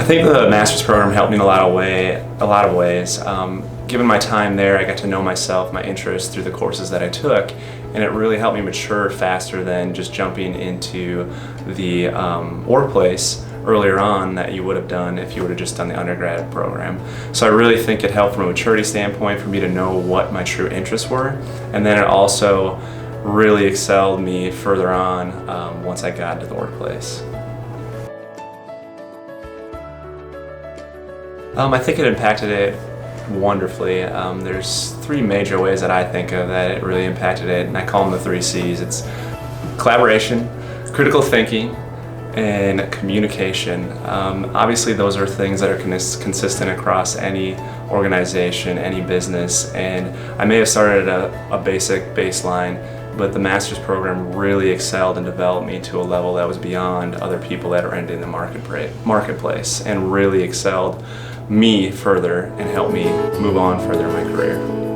think the master's program helped me in a lot of ways. Given my time there, I got to know myself, my interests through the courses that I took, and it really helped me mature faster than just jumping into the workplace earlier on that you would have done if you would have just done the undergrad program. So I really think it helped from a maturity standpoint for me to know what my true interests were, and then it also really excelled me further on once I got into the workplace. I think it impacted it wonderfully. There's three major ways that I think of that it really impacted it, and I call them the 3 C's. It's collaboration, critical thinking, and communication. Obviously those are things that are consistent across any organization, any business, and I may have started at a basic baseline, but the master's program really excelled and developed me to a level that was beyond other people that are entering the marketplace, and really excelled me further and helped me move on further in my career.